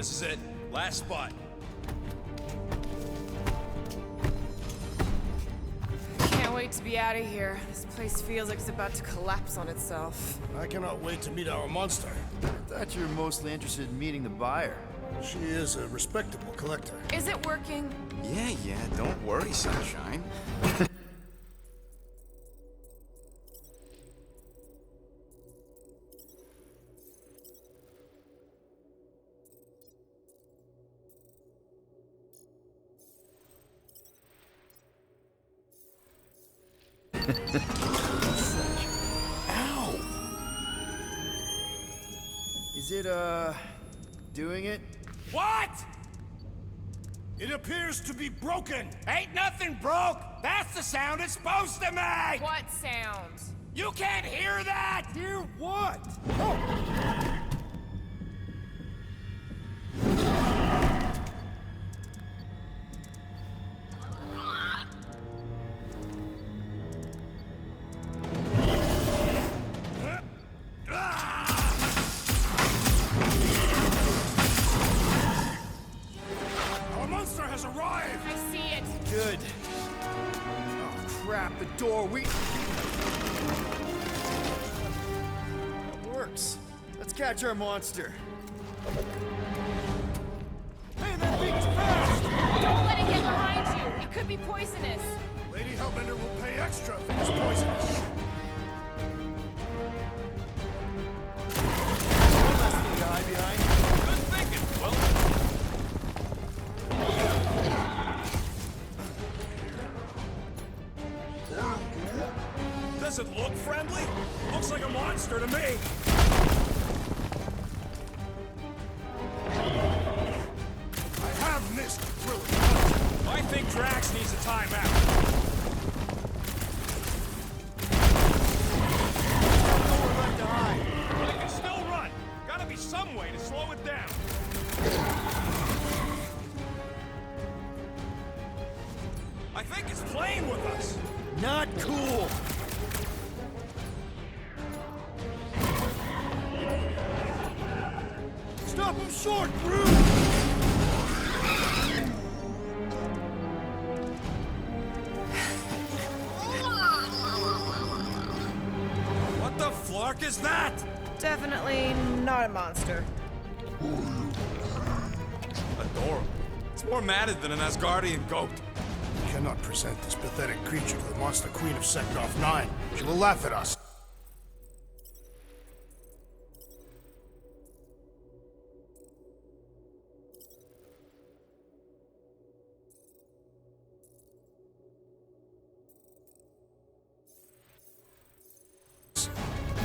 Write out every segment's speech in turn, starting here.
This is it. Last spot. Can't wait to be out of here. This place feels like it's about to collapse on itself. I cannot wait to meet our monster. I thought you were mostly interested in meeting the buyer. She is a respectable collector. Is it working? Yeah, don't worry, Sunshine. Ow! Is it, doing it? What? It appears to be broken. Ain't nothing broke. That's the sound it's supposed to make. What sound? You can't hear that. Hear what? Our monster has arrived. I see it. Good. Oh, crap, the door, That works. Let's catch our monster. Hey, that thing's fast. Don't let it get behind you. It could be poisonous. Lady Hellbender will pay extra if it's poisonous. Less thing to hide behind. Good thinking, Will. Does it look friendly? Looks like a monster to me. I have missed a thrilling hunt. I think Drax needs a timeout. Nowhere left to hide. I can still run. Gotta be some way to slow it down. I think it's playing with us. Not cool. Stop him short, Groot! What the flark is that? Definitely not a monster. Adorable. It's more matted than an Asgardian goat. We cannot present this pathetic creature to the monster queen of Seknarf 9. She will laugh at us.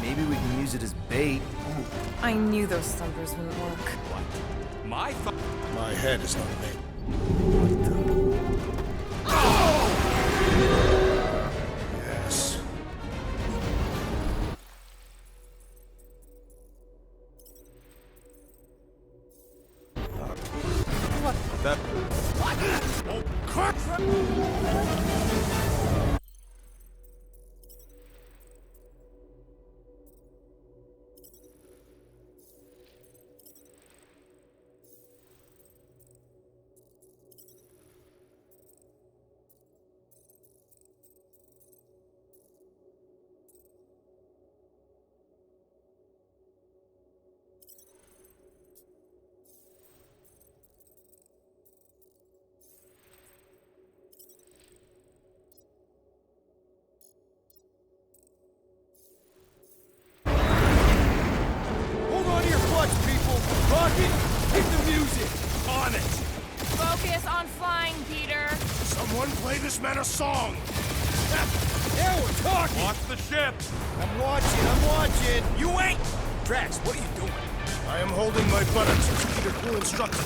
Maybe we can use it as bait. I knew those thumpers wouldn't work. My My head is not made. Yes. that. Oh, crap! Hold on to your butts, people! Rocket, hit the music! On it! Focus on flying, Peter. Someone play this man a song! Now we're talking! Watch the ship! I'm watching! You ain't! Drax, what are you doing? I am holding my buttocks as Peter Quill instructed.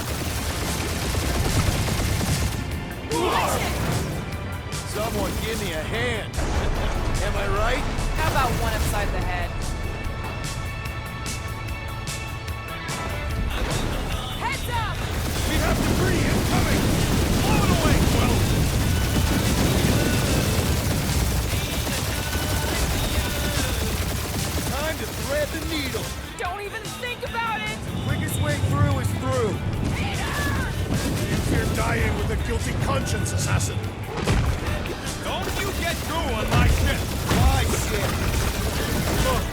Someone give me a hand. Am I right? How about one upside the head? Heads up! We have debris incoming! Blow it away, Quill! Time to thread the needle. Don't even think about it! Quickest way through is through. dying with a guilty conscience, assassin. Don't you get through on my ship! My ship! Look,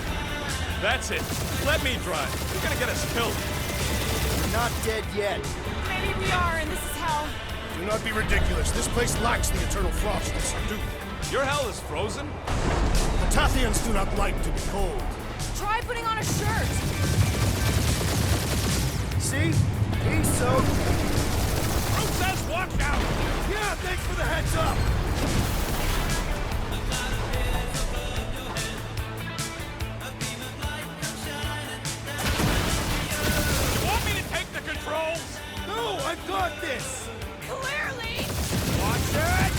that's it. Let me drive. You're gonna get us killed. We're not dead yet. Maybe we are, and this is hell. Do not be ridiculous. This place lacks the eternal frost of Sardu. Your hell is frozen? The Tathians do not like to be cold. Try putting on a shirt. See? He's so... Who says watch out? Yeah, thanks for the heads up! You want me to take the controls? No, I've got this! Clearly! Watch it!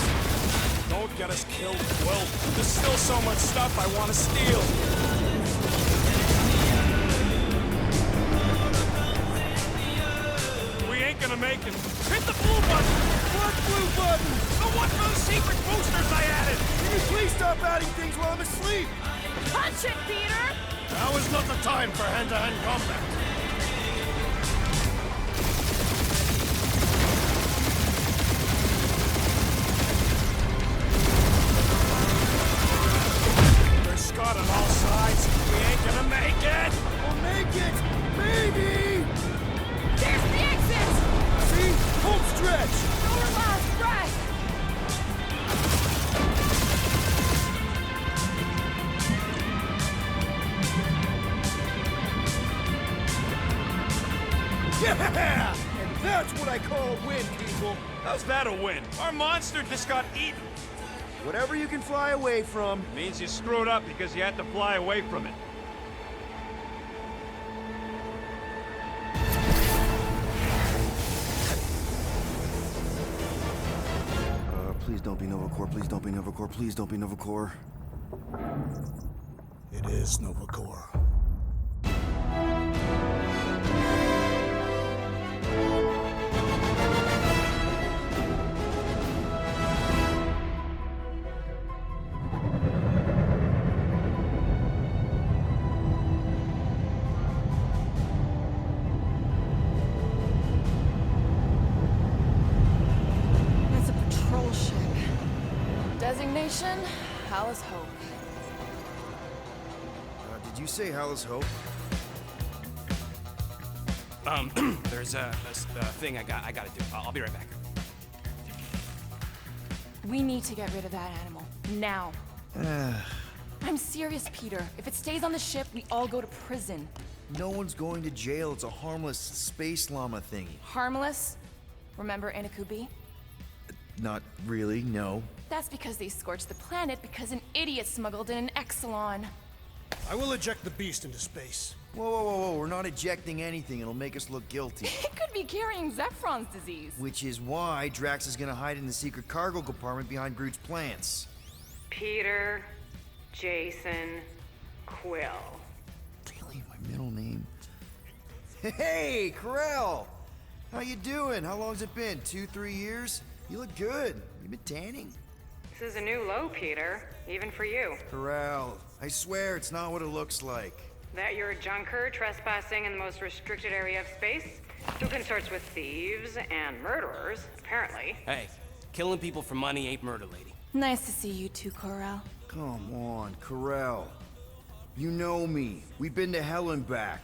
Don't get us killed, Will. There's still so much stuff I want to steal. We ain't gonna make it. Hit the blue button! What blue button? The one for the secret boosters I added! Can you please stop adding things while I'm asleep? Punch it, Peter! Now is not the time for hand-to-hand combat. There's Scott on all sides. We ain't gonna make it! We'll make it! Maybe! There's the exit! See? Home stretch! Your last breath! Yeah! And that's what I call a win, people! How's that a win? Our monster just got eaten. Whatever you can fly away from. Means you screwed up because you had to fly away from it. Please don't be Novacore, please don't be Novacore, please don't be Novacore. It is Novacore. It's a patrol ship. Designation, Hallis Hope. Did you say Hallis Hope? There's a thing I gotta do. I'll be right back. We need to get rid of that animal. Now. I'm serious, Peter. If it stays on the ship, we all go to prison. No one's going to jail. It's a harmless space llama thingy. Harmless? Remember Inakubi? Not really, no. That's because they scorched the planet because an idiot smuggled in an Exelon. I will eject the beast into space. Whoa, whoa, whoa, whoa. We're not ejecting anything. It'll make us look guilty. It could be carrying Zephron's disease. Which is why Drax is gonna hide in the secret cargo compartment behind Groot's plants. Peter, Jason, Quill. Really? My middle name? Hey, Corell! How you doing? How long's it been? 2-3 years? You look good. You been tanning? This is a new low, Peter, even for you. Corell, I swear it's not what it looks like. That you're a junker trespassing in the most restricted area of space, who consorts with thieves and murderers, apparently. Hey, killing people for money ain't murder, lady. Nice to see you too, Corel. Come on, Corell. You know me. We've been to hell and back.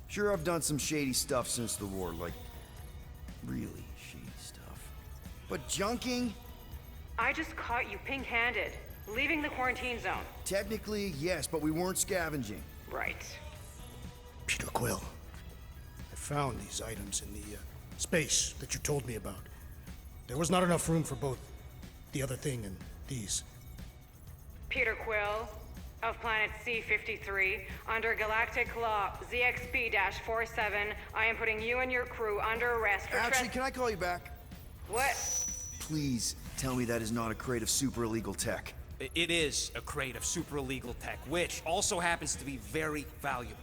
Sure, I've done some shady stuff since the war, like really shady stuff. But junking? I just caught you pink-handed, leaving the quarantine zone. Technically, yes, but we weren't scavenging. Right. Peter Quill. I found these items in the space that you told me about. There was not enough room for both the other thing and these. Peter Quill, of planet C-53, under Galactic Law ZXP-47, I am putting you and your crew under arrest for Actually, can I call you back? What? Please tell me that is not a crate of super illegal tech. It is a crate of super illegal tech, which also happens to be very valuable.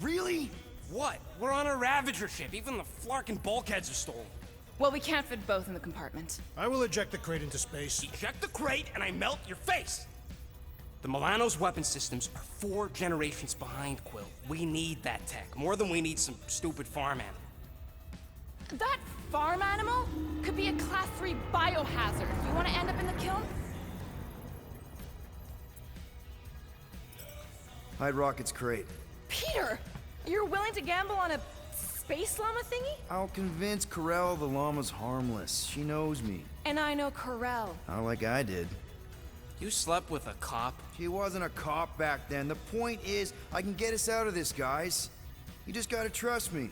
Really? What? We're on a Ravager ship. Even the Flarkin bulkheads are stolen. Well, we can't fit both in the compartment. I will eject the crate into space. Eject the crate and I melt your face! The Milano's weapon systems are 4 generations behind, Quill. We need that tech, more than we need some stupid farm animal. That farm animal could be a Class 3 biohazard. You want to end up in the kiln? Hide Rocket's crate. Peter! You're willing to gamble on a space llama thingy? I'll convince Corell the llama's harmless. She knows me. And I know Corell. Not like I did. You slept with a cop? He wasn't a cop back then. The point is, I can get us out of this, guys. You just gotta trust me.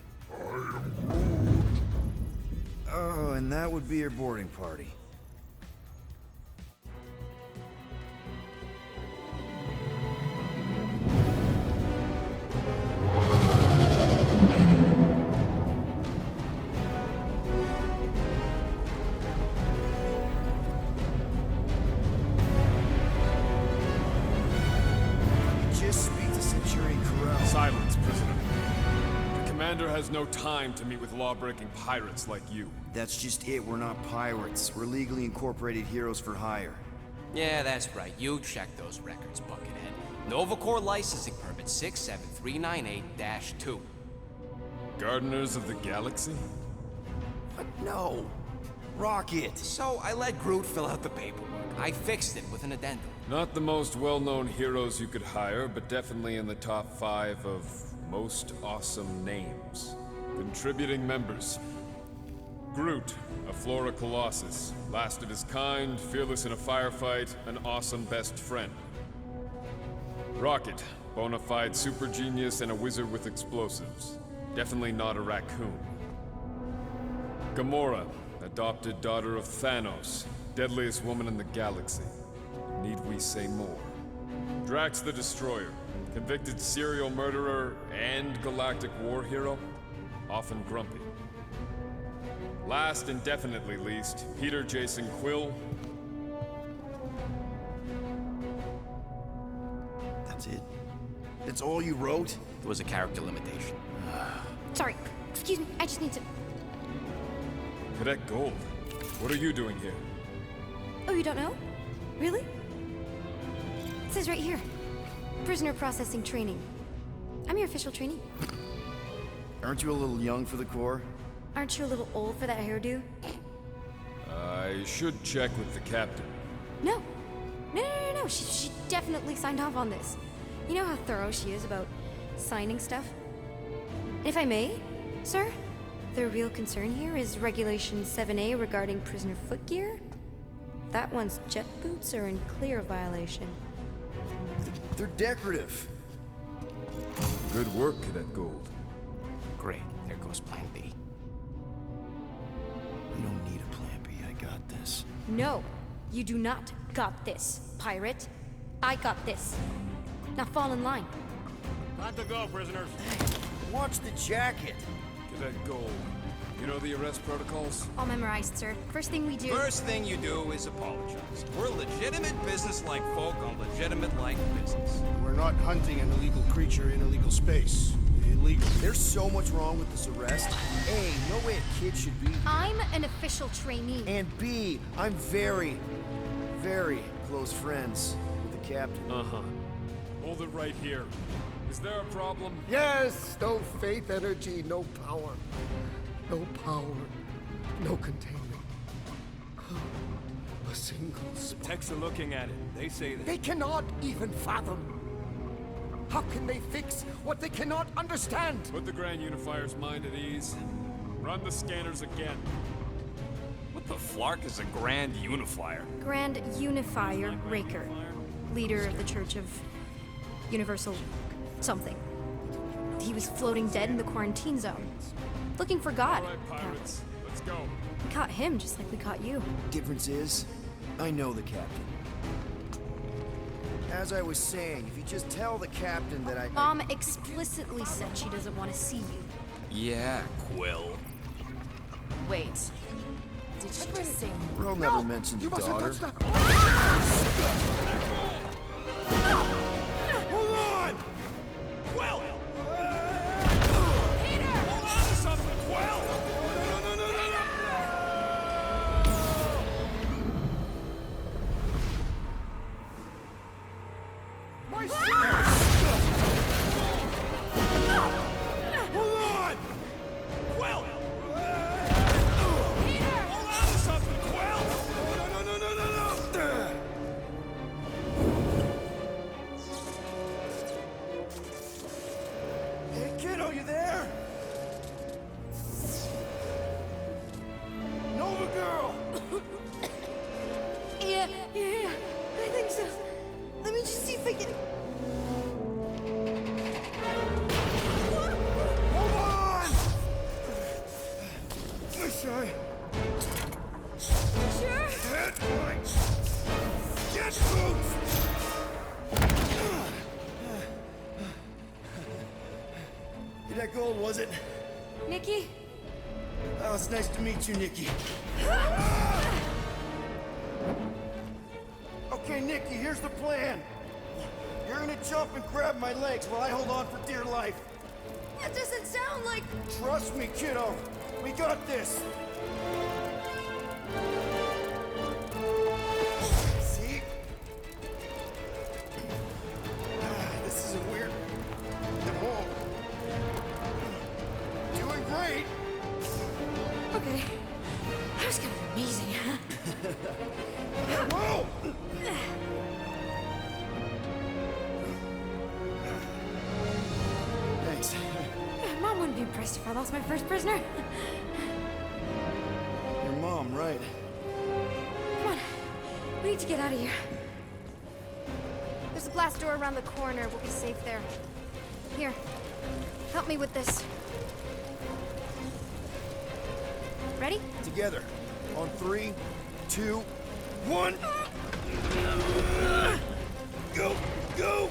Oh, and that would be your boarding party. Just speak to Centurion Corell. Silence, prisoner. The commander has no time to meet with law-breaking pirates like you. That's just it. We're not pirates. We're legally incorporated heroes for hire. Yeah, that's right. You check those records, Buckethead. Novacore licensing permit 67398-2. Gardeners of the Galaxy? What? No. Rocket. So I let Groot fill out the paperwork. I fixed it with an addendum. Not the most well-known heroes you could hire, but definitely in the top 5 of most awesome names. Contributing members. Groot, a Flora Colossus, last of his kind, fearless in a firefight, an awesome best friend. Rocket, bona fide super genius and a wizard with explosives. Definitely not a raccoon. Gamora, adopted daughter of Thanos, deadliest woman in the galaxy. Need we say more? Drax the Destroyer, convicted serial murderer and galactic war hero, often grumpy. Last and definitely least, Peter Jason Quill. That's it? That's all you wrote? There was a character limitation. Sorry, excuse me, I just need to... Cadet Gold, what are you doing here? Oh, you don't know? Really? It says right here. Prisoner processing training. I'm your official trainee. Aren't you a little young for the Corps? Aren't you a little old for that hairdo? I should check with the captain. No. No. She definitely signed off on this. You know how thorough she is about signing stuff? And if I may, sir, the real concern here is Regulation 7A regarding prisoner footgear. That one's jet boots are in clear violation. They're decorative. Good work, Cadet Gold. Great. There goes Plan B. You don't need a plan B. I got this. No, you do not got this, pirate. I got this. Now fall in line. Time to go, prisoners. Watch the jacket. Cadet Gold, you know the arrest protocols? All memorized, sir. First thing we do... First thing you do is apologize. We're legitimate business-like folk on legitimate-like business. We're not hunting an illegal creature in illegal space. Illegal. There's so much wrong with this arrest. A, no way a kid should be here. I'm an official trainee. And B, I'm very, very close friends with the captain. Uh-huh. Hold it right here. Is there a problem? Yes, no faith energy, no power. No power, no containment. A single spark. Techs are looking at it. They say that. They cannot even fathom. How can they fix what they cannot understand? Put the Grand Unifier's mind at ease. Run the scanners again. What the flark is a Grand Unifier? Grand Unifier Raker, leader of the Church of Universal something. He was floating dead in the quarantine zone, looking for God. All right, pirates. Let's go. We caught him just like we caught you. Difference is, I know the captain. As I was saying, if you just tell the captain that Mom explicitly said she doesn't want to see you. Yeah, Quill. Wait. Did she just say... Corell never mentioned You the mustn't daughter. touch that. Hold on! Quill! Peter! Hold on to something, Quill! My Hold on! Quill! that gold, was it? Nikki? Oh, it's nice to meet you, Nikki. Okay, Nikki, here's the plan. You're gonna jump and grab my legs while I hold on for dear life. That doesn't sound like... Trust me, kiddo. We got this. See? This is a weird... Whoa. Doing great. Okay. That was kind of amazing. Whoa! Thanks. Mom wouldn't be impressed if I lost my first prisoner. Your mom, right? Come on. We need to get out of here. There's a glass door around the corner. We'll be safe there. Here. Help me with this. Ready? Together. On 3, 2, 1. Go! Go!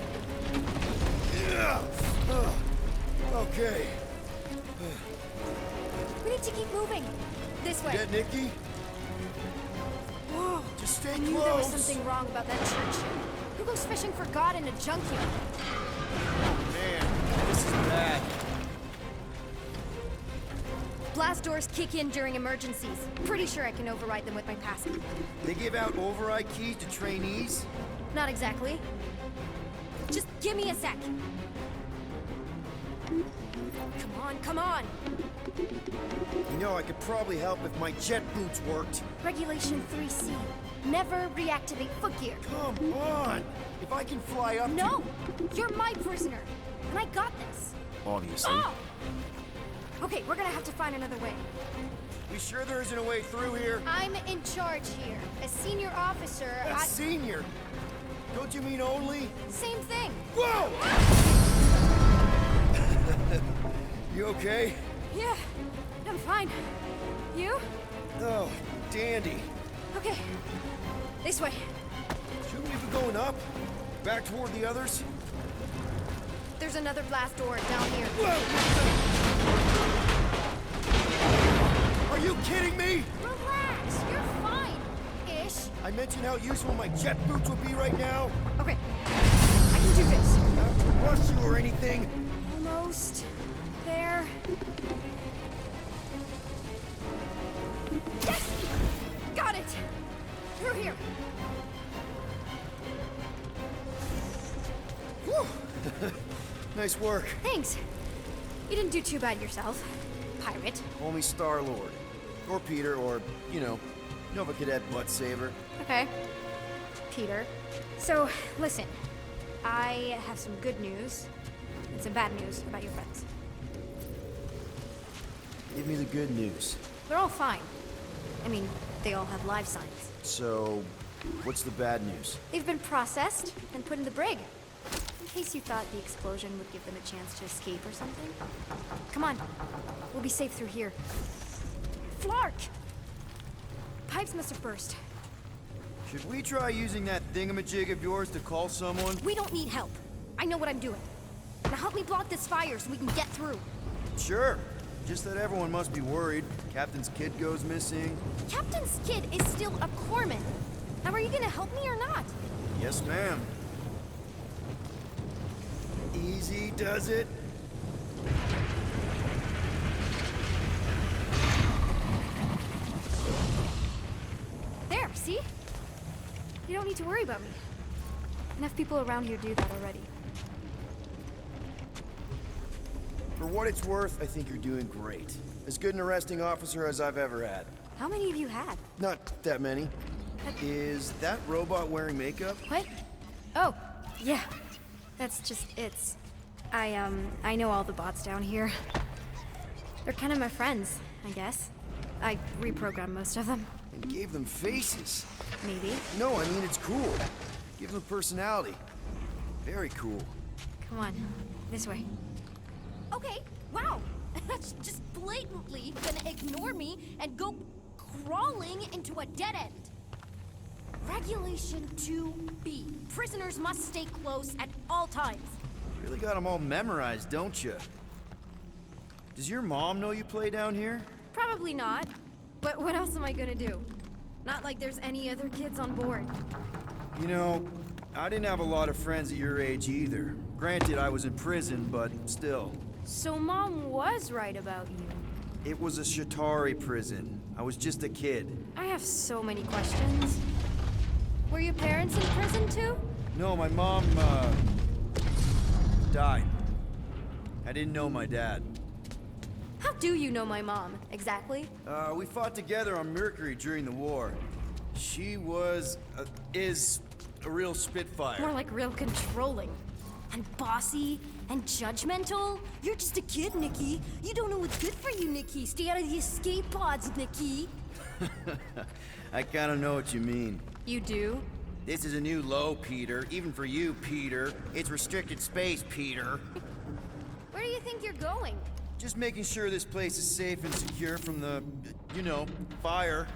Yeah! Okay. We need to keep moving. This way. Get Nikki? Whoa. Just stay I close. knew there was something wrong about that church. Who goes fishing for God in a junkyard? Man, this is bad. Blast doors kick in during emergencies. Pretty sure I can override them with my password. They give out override keys to trainees? Not exactly. Just give me a sec. Come on, come on! You know, I could probably help if my jet boots worked. Regulation 3C. Never reactivate footgear. Come on! If I can fly up No! You're my prisoner. And I got this. Obviously. Oh! Okay, we're gonna have to find another way. We sure there isn't a way through here? I'm in charge here. As senior officer, A senior? Don't you mean only? Same thing. Whoa! You okay? Yeah, I'm fine. You? Oh, dandy. Okay. This way. Shouldn't we be going up? Back toward the others? There's another blast door down here. Are you kidding me? Relax, you're fine. Ish. I mentioned how useful my jet boots would be right now. Okay. I can do this. Not to rush you or anything. Almost there. Yes! Got it! Through here. Whew. Nice work. Thanks. You didn't do too bad yourself, pirate. Call me Star-Lord. Or Peter, or, you know, Nova Cadet Butt Saver. Okay. Peter. So, listen. I have some good news and some bad news about your friends. Give me the good news. They're all fine. I mean, they all have live signs. So, what's the bad news? They've been processed and put in the brig. In case you thought the explosion would give them a chance to escape or something. Come on. We'll be safe through here. Flark! Pipes must have burst. Should we try using that thingamajig of yours to call someone? We don't need help. I know what I'm doing. Now help me block this fire so we can get through. Sure. Just that everyone must be worried. Captain's kid goes missing. Captain's kid is still a corpsman. Now are you gonna help me or not? Yes, ma'am. Easy does it. There, see? You don't need to worry about me. Enough people around here do that already. For what it's worth, I think you're doing great. As good an arresting officer as I've ever had. How many have you had? Not that many. Is that robot wearing makeup? What? Oh, yeah. That's just it's. I know all the bots down here. They're kind of my friends, I guess. I reprogrammed most of them. And gave them faces. Maybe. No, I mean it's cool. Give them personality. Very cool. Come on, this way. Okay, wow. That's just blatantly gonna ignore me and go crawling into a dead end. Regulation 2B. Prisoners must stay close at all times. Really got them all memorized, don't you? Does your mom know you play down here? Probably not. But what else am I gonna do? Not like there's any other kids on board. You know, I didn't have a lot of friends at your age either. Granted, I was in prison, but still. So Mom was right about you. It was a Shatari prison. I was just a kid. I have so many questions. Were your parents in prison too? No, my mom, died. I didn't know my dad. How do you know my mom, exactly? We fought together on Mercury during the war. She was, is a real spitfire. More like real controlling. And bossy and judgmental. You're just a kid, Nikki. You don't know what's good for you, Nikki. Stay out of the escape pods, Nikki. I kinda know what you mean. You do? This is a new low, Peter. Even for you, Peter. It's restricted space, Peter. Where do you think you're going? Just making sure this place is safe and secure from the, you know, fire.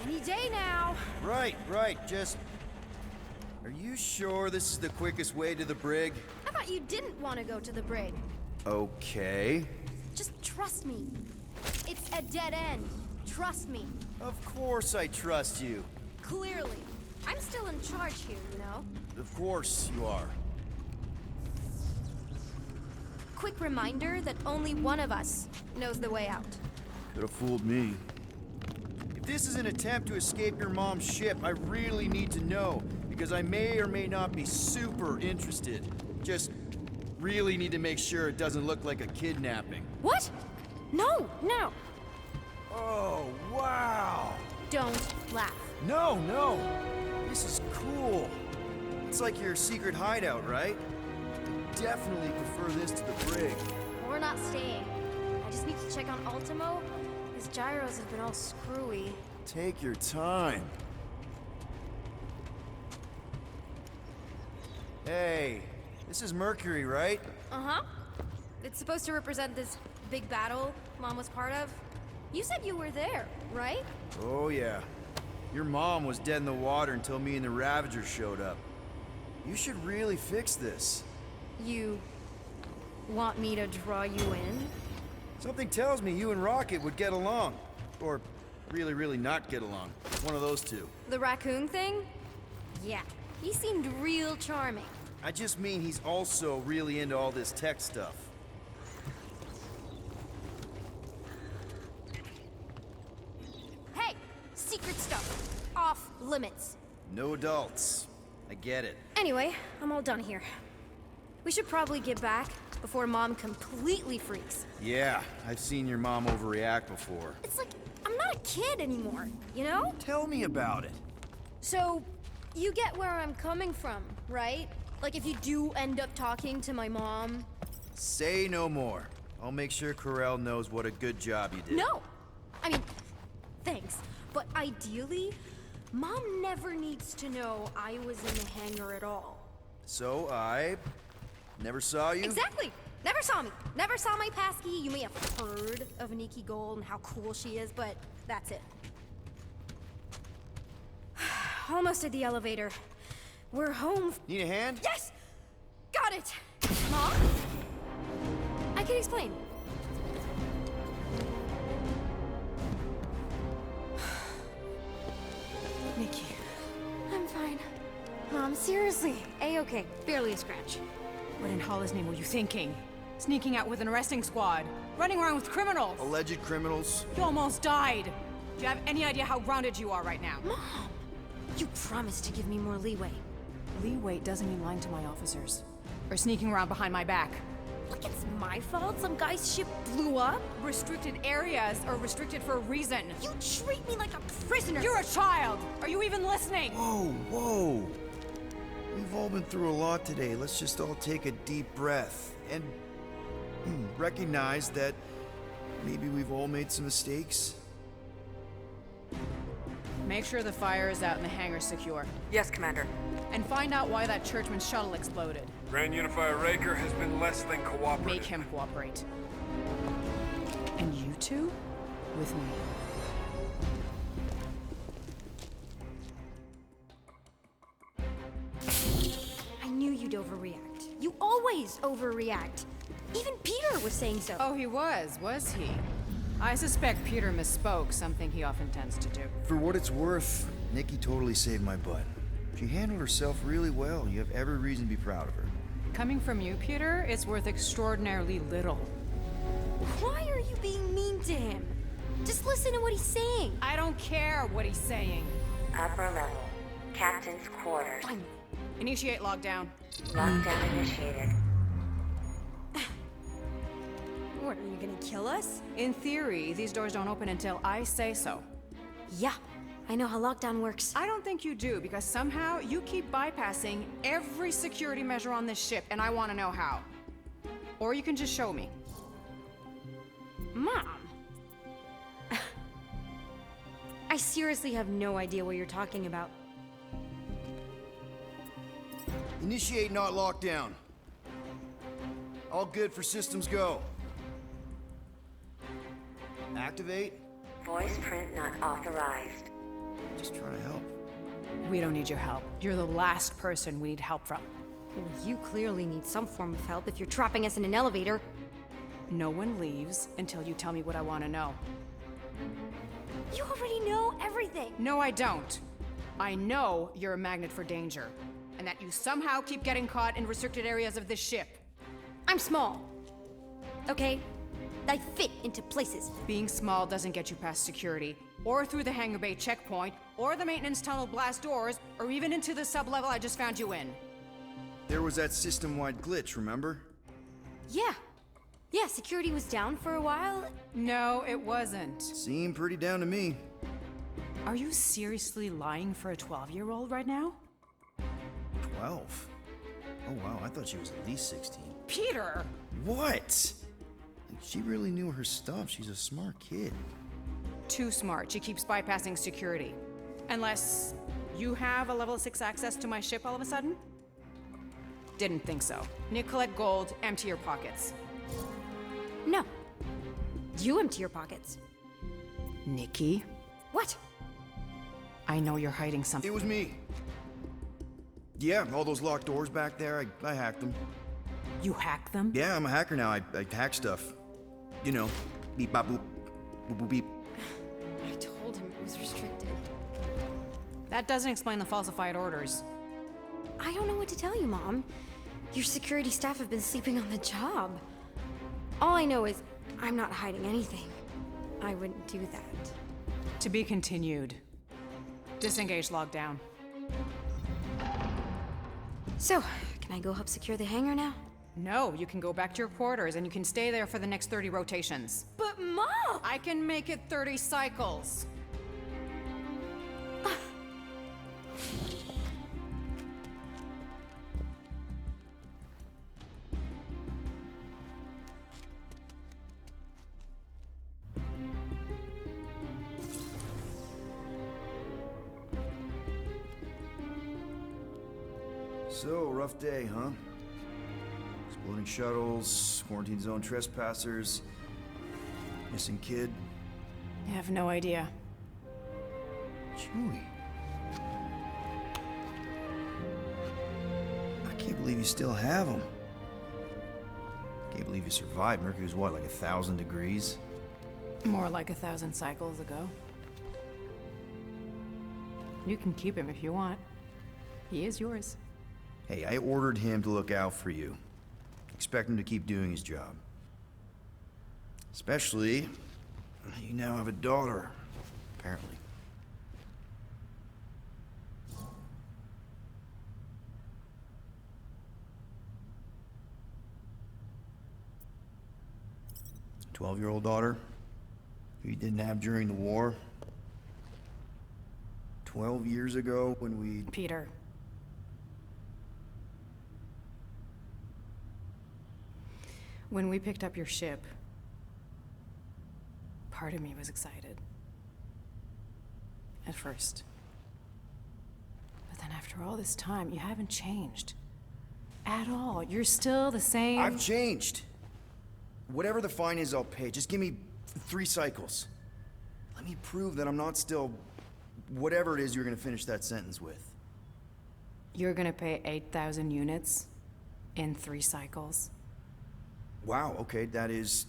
Any day now. Right, just... Are you sure this is the quickest way to the brig? I thought you didn't want to go to the brig. Okay. Just trust me. It's a dead end. Trust me. Of course I trust you. Clearly. I'm still in charge here, you know? Of course you are. Quick reminder that only one of us knows the way out. Could have fooled me. If this is an attempt to escape your mom's ship, I really need to know, because I may or may not be super interested. Just really need to make sure it doesn't look like a kidnapping. What? No. Oh, wow! Don't laugh. No! This is cool. It's like your secret hideout, right? I definitely prefer this to the brig. We're not staying. I just need to check on Ultimo. His gyros have been all screwy. Take your time. Hey, this is Mercury, right? Uh-huh. It's supposed to represent this big battle Mom was part of. You said you were there, right? Oh, yeah. Your mom was dead in the water until me and the Ravagers showed up. You should really fix this. You want me to draw you in? Something tells me you and Rocket would get along. Or really not get along. One of those two. The raccoon thing? Yeah. He seemed real charming. I just mean he's also really into all this tech stuff. Hey! Secret stuff. Off limits. No adults. I get it. Anyway, I'm all done here. We should probably get back before Mom completely freaks. Yeah, I've seen your mom overreact before. It's like, I'm not a kid anymore, you know? Tell me about it. So, you get where I'm coming from, right? Like if you do end up talking to my mom. Say no more. I'll make sure Corell knows what a good job you did. No! I mean, thanks. But ideally, Mom never needs to know I was in the hangar at all. So I never saw you? Exactly! Never saw me. Never saw my passkey. You may have heard of Nikki Gold and how cool she is, but that's it. Almost at the elevator. We're home. Need a hand? Yes! Got it! Mom? I can explain. Nikki. I'm fine. Mom, seriously. A-okay. Barely a scratch. What in Hollis' name were you thinking? Sneaking out with an arresting squad? Running around with criminals? Alleged criminals? You almost died! Do you have any idea how grounded you are right now? Mom! You promised to give me more leeway. Leeway doesn't mean lying to my officers. Or sneaking around behind my back. Look, it's my fault some guy's ship blew up. Restricted areas are restricted for a reason. You treat me like a prisoner. You're a child! Are you even listening? Whoa. We've all been through a lot today. Let's just all take a deep breath and recognize that maybe we've all made some mistakes. Make sure the fire is out and the hangar's secure. Yes, Commander. And find out why that Churchman's shuttle exploded. Grand Unifier Raker has been less than cooperative. Make him cooperate. And you two? With me. always overreact. Even Peter was saying so. Oh, he was he? I suspect Peter misspoke, something he often tends to do. For what it's worth, Nikki totally saved my butt. She handled herself really well. You have every reason to be proud of her. Coming from you, Peter, it's worth extraordinarily little. Why are you being mean to him? Just listen to what he's saying. I don't care what he's saying. Upper level. Captain's quarters. Fine. Initiate lockdown. Lockdown initiated. What, are you gonna kill us? In theory, these doors don't open until I say so. Yeah, I know how lockdown works. I don't think you do, because somehow you keep bypassing every security measure on this ship, and I want to know how. Or you can just show me. Mom! I seriously have no idea what you're talking about. Initiate not lockdown. All good for systems go. Activate. Voice print not authorized. Just trying to help. We don't need your help. You're the last person we need help from. Well, you clearly need some form of help if you're trapping us in an elevator. No one leaves until you tell me what I want to know. You already know everything! No, I don't. I know you're a magnet for danger, and that you somehow keep getting caught in restricted areas of this ship. I'm small. Okay? I fit into places. Being small doesn't get you past security, or through the hangar bay checkpoint, or the maintenance tunnel blast doors, or even into the sub-level I just found you in. There was that system-wide glitch, remember? Yeah. Yeah, security was down for a while. No, it wasn't. Seemed pretty down to me. Are you seriously lying for a 12-year-old right now? 12? Oh wow, I thought she was at least 16. Peter! What? She really knew her stuff. She's a smart kid. Too smart. She keeps bypassing security. Unless you have a level 6 access to my ship all of a sudden? Didn't think so. Nicolette Gold, empty your pockets. No. You empty your pockets. Nikki? What? I know you're hiding something. It was me. Yeah, all those locked doors back there, I hacked them. You hacked them? Yeah, I'm a hacker now. I hack stuff. You know, beep bop boop, boop boop beep. I told him it was restricted. That doesn't explain the falsified orders. I don't know what to tell you, Mom. Your security staff have been sleeping on the job. All I know is I'm not hiding anything. I wouldn't do that. To be continued. Disengage lockdown. So, can I go help secure the hangar now? No, you can go back to your quarters and you can stay there for the next 30 rotations. But Mom! I can make it 30 cycles. So, rough day, huh? Exploding shuttles, quarantine zone trespassers, missing kid. I have no idea. Chewie. I can't believe you still have him. Can't believe you survived. Mercury was what, like 1,000 degrees? More like 1,000 cycles ago. You can keep him if you want. He is yours. Hey, I ordered him to look out for you. Expect him to keep doing his job. Especially, you now have a daughter, apparently. A 12-year-old daughter who you didn't have during the war. 12 years ago when we... Peter. When we picked up your ship, part of me was excited. At first. But then after all this time, you haven't changed. At all. You're still the same... I've changed. Whatever the fine is, I'll pay. Just give me 3 cycles. Let me prove that I'm not still... whatever it is you're gonna finish that sentence with. You're gonna pay 8,000 units in 3 cycles. Wow, okay, that is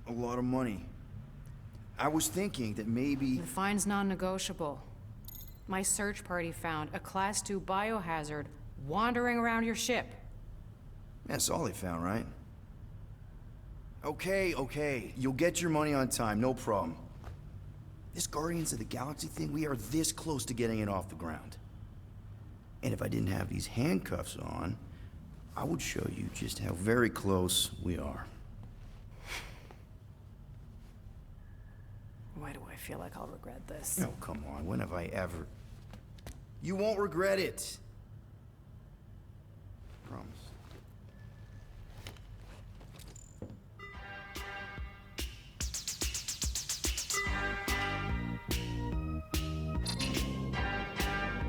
a lot of money. I was thinking that maybe... The fine's non-negotiable. My search party found a Class 2 biohazard wandering around your ship. That's all they found, right? Okay. You'll get your money on time, no problem. This Guardians of the Galaxy thing, we are this close to getting it off the ground. And if I didn't have these handcuffs on, I would show you just how very close we are. Why do I feel like I'll regret this? Oh, come on, when have I ever... You won't regret it. Promise.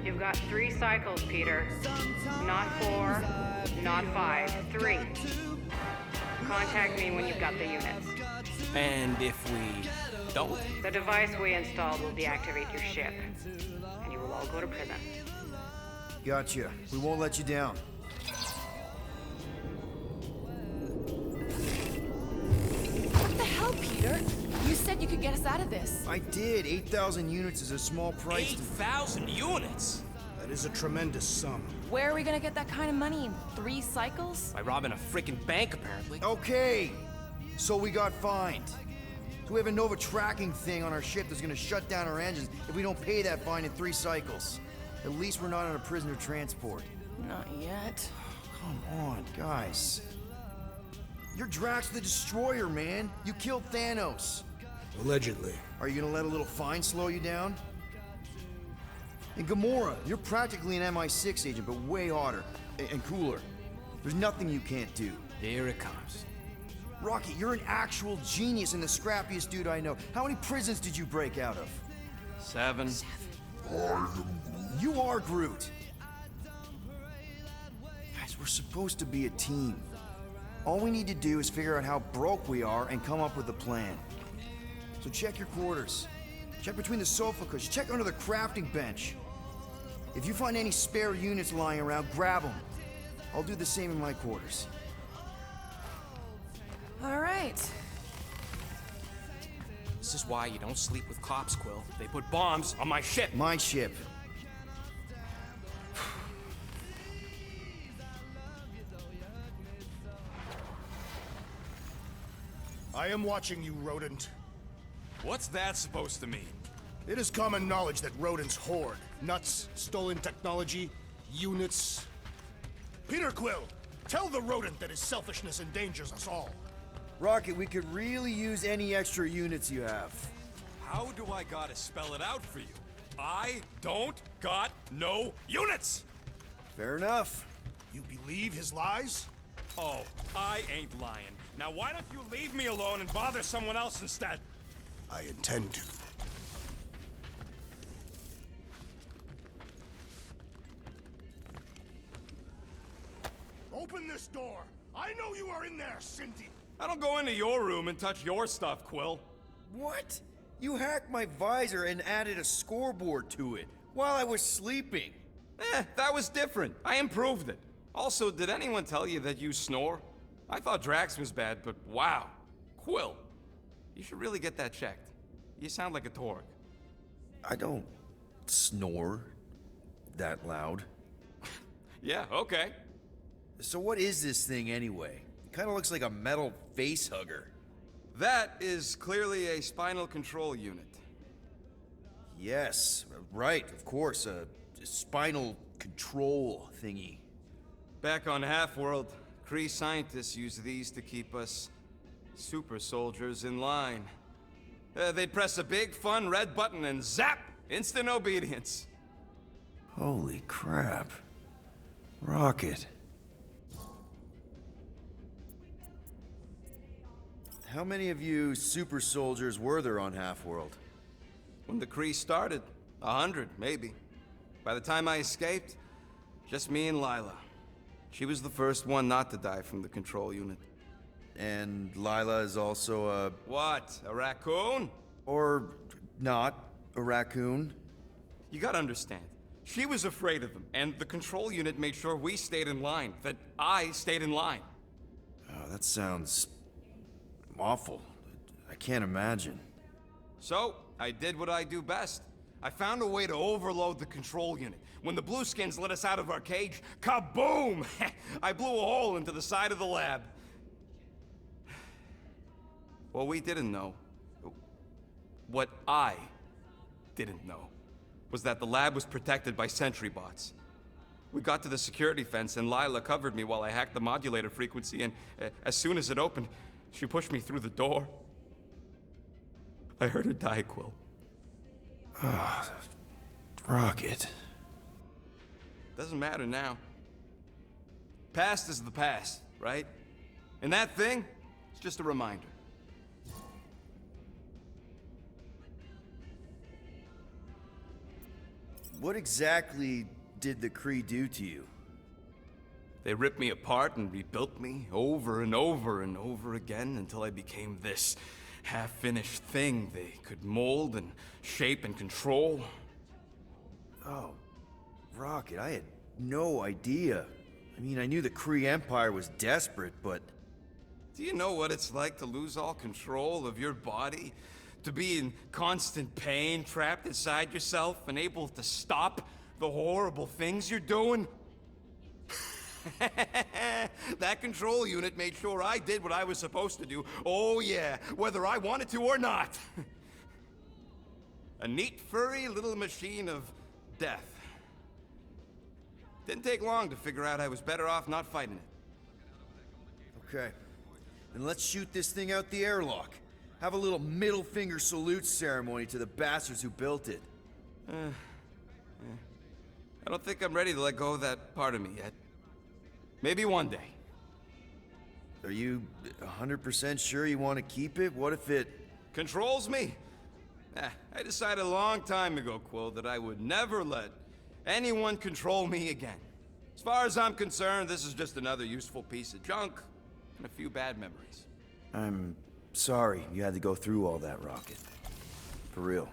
You've got 3 cycles, Peter. Not 4, not 5, 3. Contact me when you've got the units. And if we don't? The device we installed will deactivate your ship, and you will all go to prison. Gotcha. We won't let you down. What the hell, Peter? You said you could get us out of this. I did. 8,000 units is a small price. 8,000 units? That is a tremendous sum. Where are we gonna get that kind of money in 3 cycles? By robbing a freaking bank, apparently. Okay. So we got fined. So we have a Nova tracking thing on our ship that's gonna shut down our engines if we don't pay that fine in 3 cycles. At least we're not on a prisoner transport. Not yet. Come on, guys. You're Drax the Destroyer, man. You killed Thanos. Allegedly. Are you gonna let a little fine slow you down? And Gamora, you're practically an MI6 agent, but way hotter and cooler. There's nothing you can't do. Here it comes. Rocky, you're an actual genius and the scrappiest dude I know. How many prisons did you break out of? 7. You are Groot. Guys, we're supposed to be a team. All we need to do is figure out how broke we are and come up with a plan. So check your quarters. Check between the sofa cushions. Check under the crafting bench. If you find any spare units lying around, grab them. I'll do the same in my quarters. All right. This is why you don't sleep with cops, Quill. They put bombs on my ship. My ship. I am watching you, rodent. What's that supposed to mean? It is common knowledge that rodents hoard nuts, stolen technology, units. Peter Quill, tell the rodent that his selfishness endangers us all. Rocket, we could really use any extra units you have. How do I gotta spell it out for you? I don't got no units! Fair enough. You believe his lies? Oh, I ain't lying. Now why don't you leave me alone and bother someone else instead? I intend to. Open this door! I know you are in there, Cindy! I don't go into your room and touch your stuff, Quill. What? You hacked my visor and added a scoreboard to it while I was sleeping. That was different. I improved it. Also, did anyone tell you that you snore? I thought Drax was bad, but wow. Quill, you should really get that checked. You sound like a Torg. I don't snore that loud. Yeah, okay. So what is this thing anyway? It kind of looks like a metal face hugger. That is clearly a spinal control unit. Yes, right, of course, a spinal control thingy. Back on Half-World, Kree scientists use these to keep us super soldiers in line. They'd press a big, fun red button and zap! Instant obedience. Holy crap. Rocket. How many of you super soldiers were there on Half-World? When the Kree started, 100, maybe. By the time I escaped, just me and Lila. She was the first one not to die from the control unit. And Lila is also a... What, a raccoon? Or not a raccoon? You gotta understand, She was afraid of them, and the control unit made sure we stayed in line, that I stayed in line. Oh, that sounds awful. I can't imagine. So, I did what I do best. I found a way to overload the control unit. When the Blueskins let us out of our cage, kaboom! I blew a hole into the side of the lab. What we didn't know, what I didn't know, was that the lab was protected by sentry bots. We got to the security fence and Lila covered me while I hacked the modulator frequency, and as soon as it opened, she pushed me through the door. I heard her die, Quill. Ah, Rocket. Doesn't matter now. Past is the past, right? And that thing, it's just a reminder. What exactly did the Kree do to you? They ripped me apart and rebuilt me over and over and over again until I became this half-finished thing they could mold and shape and control. Oh, Rocket, I had no idea. I mean, I knew the Kree Empire was desperate, but... Do you know what it's like to lose all control of your body? To be in constant pain, trapped inside yourself, unable to stop the horrible things you're doing? That control unit made sure I did what I was supposed to do. Oh yeah, whether I wanted to or not. A neat, furry little machine of death. Didn't take long to figure out I was better off not fighting it. Okay. Then let's shoot this thing out the airlock. Have a little middle finger salute ceremony to the bastards who built it. I don't think I'm ready to let go of that part of me yet. Maybe one day. Are you 100% sure you want to keep it? What if it... Controls me? I decided a long time ago, Quill, that I would never let anyone control me again. As far as I'm concerned, this is just another useful piece of junk and a few bad memories. I'm sorry you had to go through all that, Rocket. For real.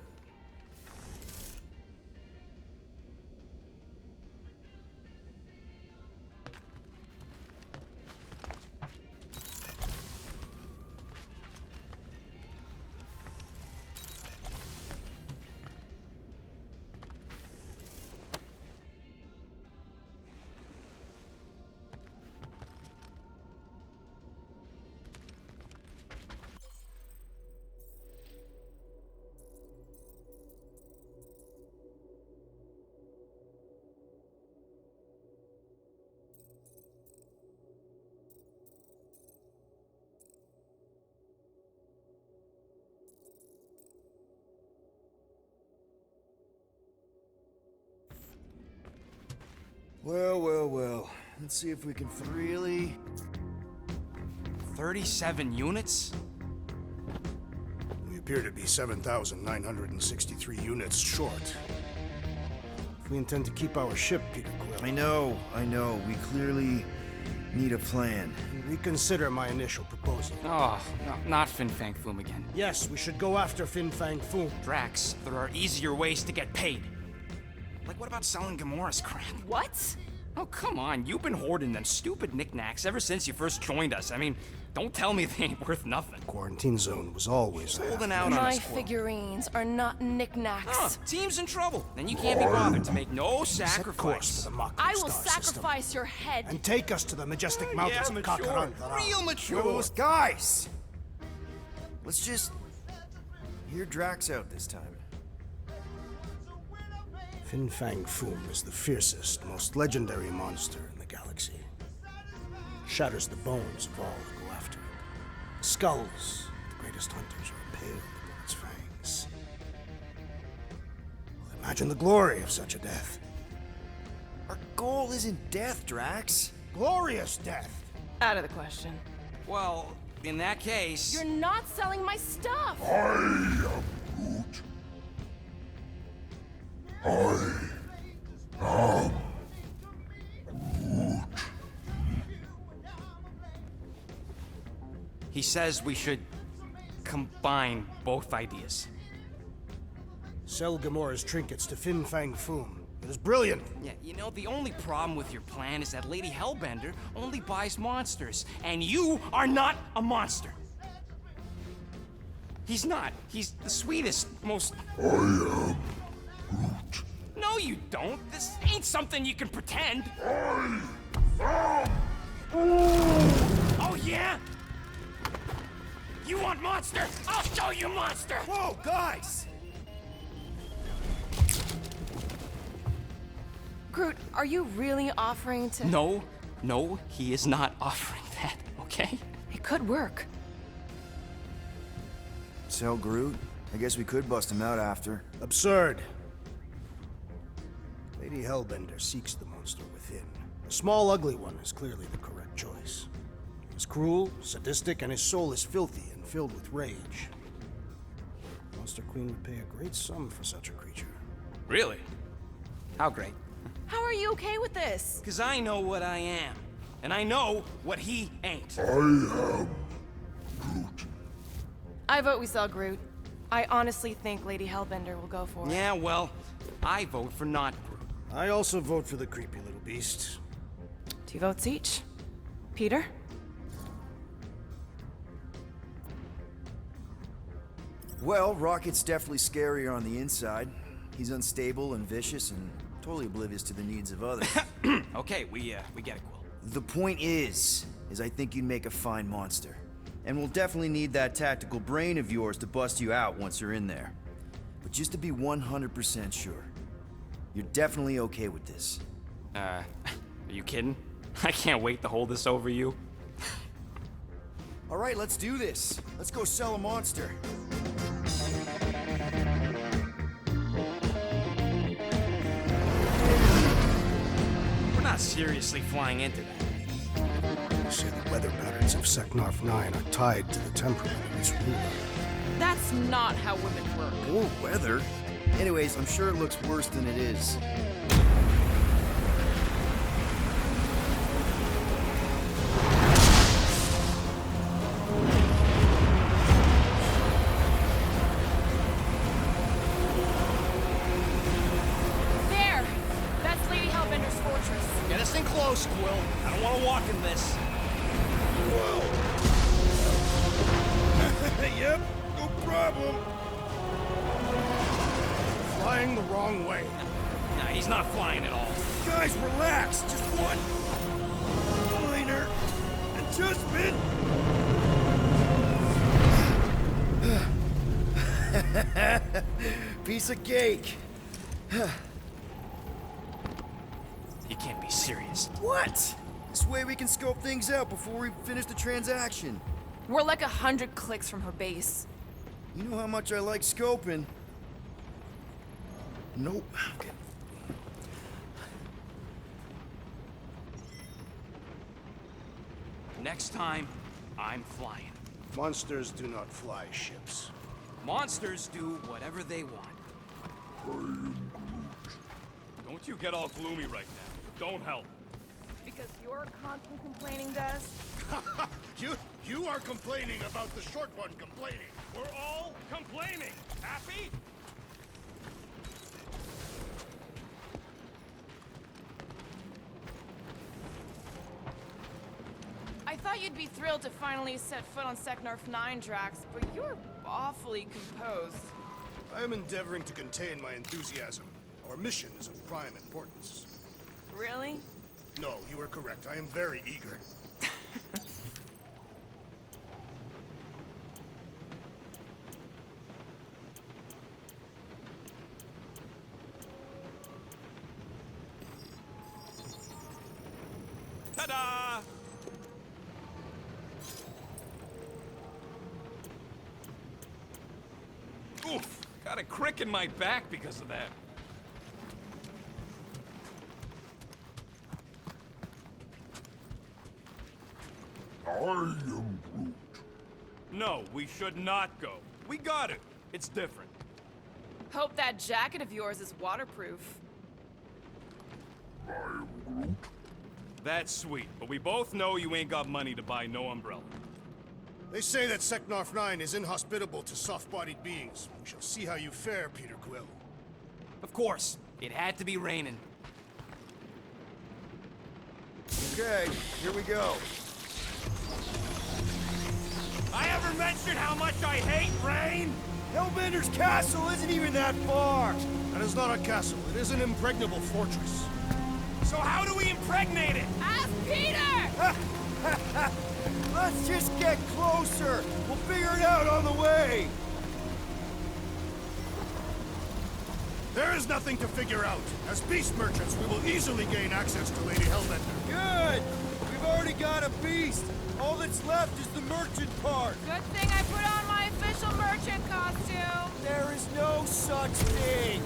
Well. Let's see if we can really... 37 units? We appear to be 7,963 units short. If we intend to keep our ship, Peter Quill... I know. We clearly need a plan. Reconsider my initial proposal. Oh, no, not Fin Fang Foom again. Yes, we should go after Fin Fang Foom. Drax, there are easier ways to get paid. Like, what about selling Gamora's crap? What? Oh, come on. You've been hoarding them stupid knickknacks ever since you first joined us. I mean, don't tell me they ain't worth nothing. Quarantine zone was always holding out on My us, Quill. figurines are not knickknacks. Team's in trouble. Then you can't be bothered to make no sacrifice. For the Mako I will Star sacrifice system. your head. And take us to the majestic mountains of mature. Kakarantara. Real mature. Guys! Let's just... hear Drax out this time. Fin Fang Foom is the fiercest, most legendary monster in the galaxy. Shatters the bones of all who go after it. Skulls, the greatest hunters are impaled upon its fangs. Well, imagine the glory of such a death. Our goal isn't death, Drax. Glorious death! Out of the question. Well, in that case... You're not selling my stuff! He says we should combine both ideas. Sell Gamora's trinkets to Fin Fang Foom, It is brilliant. Yeah, you know, the only problem with your plan is that Lady Hellbender only buys monsters, and you are not a monster. He's not. He's the sweetest, most... I am Groot. No, you don't. This ain't something you can pretend. I am Oh, yeah? You want monster? I'll show you monster! Whoa, guys! Groot, are you really offering to... No, he is not offering that, okay? It could work. Tell Groot? I guess we could bust him out after. Absurd. Lady Hellbender seeks the monster within. The small, ugly one is clearly the correct choice. He's cruel, sadistic, and his soul is filthy and filled with rage. Monster Queen would pay a great sum for such a creature. Really? How great? How are you okay with this? Because I know what I am. And I know what he ain't. I am Groot. I vote we sell Groot. I honestly think Lady Hellbender will go for it. Yeah, well, I vote for not Groot. I also vote for the creepy little beast. 2 votes each. Peter? Well, Rocket's definitely scarier on the inside. He's unstable and vicious and totally oblivious to the needs of others. Okay, we get it, Quill. The point is I think you'd make a fine monster. And we'll definitely need that tactical brain of yours to bust you out once you're in there. But just to be 100% sure, you're definitely okay with this. Are you kidding? I can't wait to hold this over you. All right, let's do this. Let's go sell a monster. We're not seriously flying into that. They say the weather patterns of Seknarf 9 are tied to the temperament of its ruler. That's not how women work. Or weather. Anyways, I'm sure it looks worse than it is. There! That's Lady Hellbender's fortress. Get us in close, Quill. I don't want to walk in this. Yep, no problem. Flying the wrong way. Nah, he's not flying at all. Guys, relax. Just one minor adjustment. Piece of cake. You can't be serious. What? This way we can scope things out before we finish the transaction. We're like 100 clicks from her base. You know how much I like scoping. Nope. Okay. Next time, I'm flying. Monsters do not fly ships. Monsters do whatever they want. Don't you get all gloomy right now. Don't help. Because you're constantly complaining, Des? You are complaining about the short one complaining. We're all complaining. Happy? I thought you'd be thrilled to finally set foot on Seknarf 9, Drax, but you're awfully composed. I am endeavoring to contain my enthusiasm. Our mission is of prime importance. Really? No, you are correct. I am very eager. Ta-da! Oof! Got a crick in my back because of that. I am Groot. No, we should not go. We got it. It's different. Hope that jacket of yours is waterproof. I am Groot. That's sweet, but we both know you ain't got money to buy no umbrella. They say that Seknarf 9 is inhospitable to soft-bodied beings. We shall see how you fare, Peter Quill. Of course. It had to be raining. Okay, here we go. I ever mentioned how much I hate rain? Hellbender's castle isn't even that far. That is not a castle. It is an impregnable fortress. So how do we impregnate it? Ask Peter! Let's just get closer. We'll figure it out on the way. There is nothing to figure out. As beast merchants, we will easily gain access to Lady Hellbender. Good. We've already got a beast. All that's left is the merchant part. Good thing I put on my official merchant costume. There is no such thing.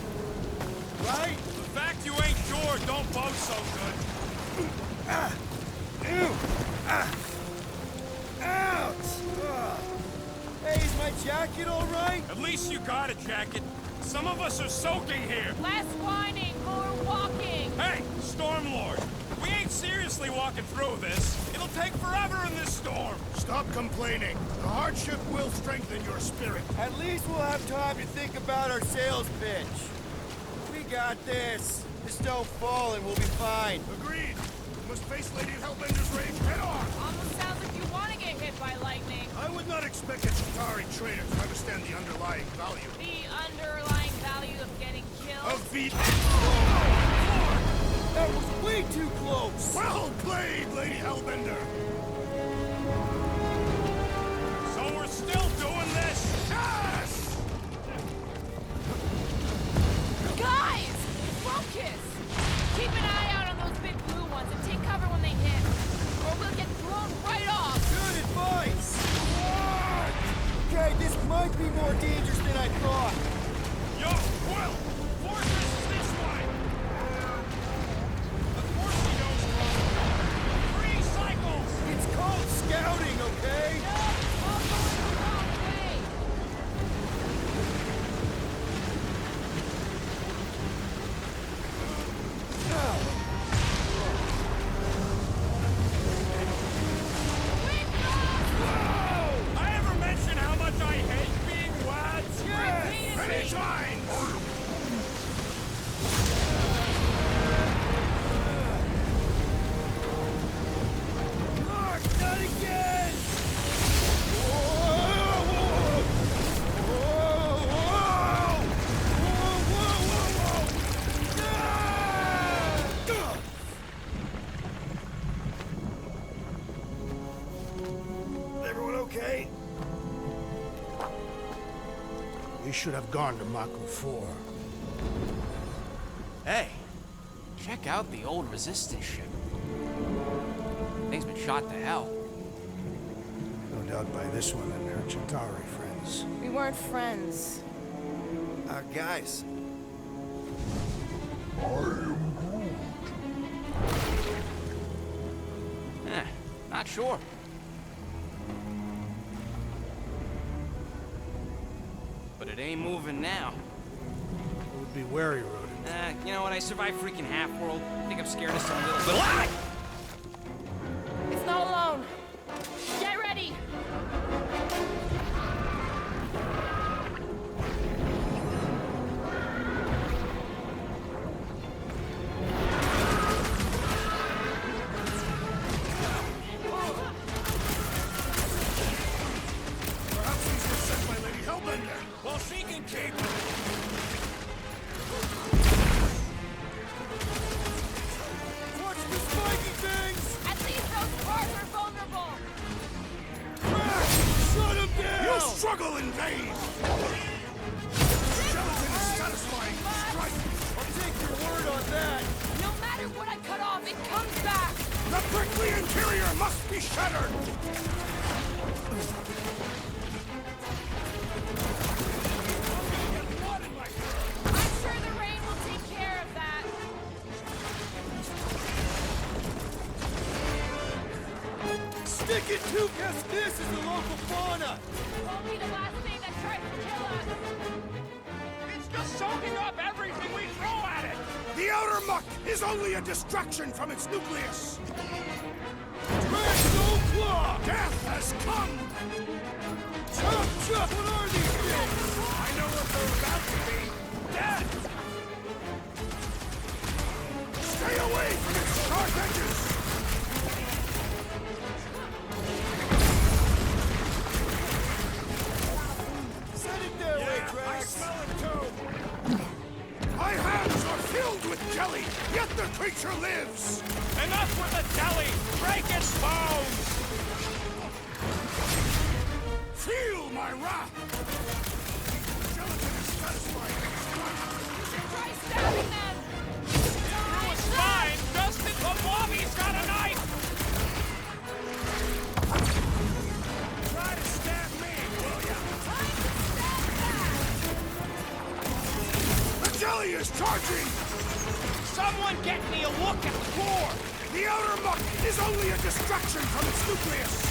Right? The fact you ain't sure don't bode so good. Ouch! Hey, is my jacket all right? At least you got a jacket. Some of us are soaking here. Less whining, more walking. Hey, Stormlord. We ain't seriously walking through this. It'll take forever in this storm. Stop complaining. The hardship will strengthen your spirit. At least we'll have time to think about our sales pitch. We got this. The snow falling, we'll be fine. Agreed. We must face Lady Hellbender's rage head on. Almost sounds like you want to get hit by lightning. I would not expect a Chitauri trader to understand the underlying value. The underlying value of getting killed. Of the... That was way too close! Well played, Lady Hellbender! So we're still doing this? Yes! Guys! Focus! Keep an eye out on those big blue ones and take cover when they hit. Or we'll get thrown right off! Good advice! Okay, this might be more dangerous than I thought. Yo, Quill! Fortress is this way! Of course he knows wrong. 3 cycles! It's called scouting, okay? No! All going the wrong way! I ever mention how much I hate being wet? Yes! Anytime! Mark, not again! Everyone okay? We should have gone to Mako 4. Hey, check out the old Resistance ship. Thing's been shot to hell. No doubt by this one and her Chitauri friends. We weren't friends. Guys. I am Groot. Not sure. But it ain't moving now. It would be wary, Rodent. You know what? I survived freaking Half-World. I think I'm scared of some little... It's not alone. Get ready! Perhaps these were sent by Lady Hellbender. Well, she can keep... Watch the spiky things! At least those cars are vulnerable! Shut him down! You struggle in vain! Skeleton is satisfying strike! I'll take your word on that! No matter what I cut off, it comes back! The prickly interior must be shattered! I'm sure the rain will take care of that. Stick it to yes, this is the local fauna! Won't be the last thing that tries to kill us. It's just soaking up everything we throw at it! The outer muck is only a distraction from its nucleus! Dragon Claw! Death has come! Chop, chop! What are these things? I know what they're about to be! Death! away from its sharp edges! Set it there, Atrax! I smell it too! My hands are filled with jelly, yet the creature lives! Enough with the jelly! Break its bones! Feel my wrath! Gelatin is satisfying. Try stabbing them! Through his spine, just until Bobby's got a knife! Try to stab me, will ya? Time to stab back! The jelly is charging! Someone get me a look at the core! The outer muck is only a distraction from its nucleus!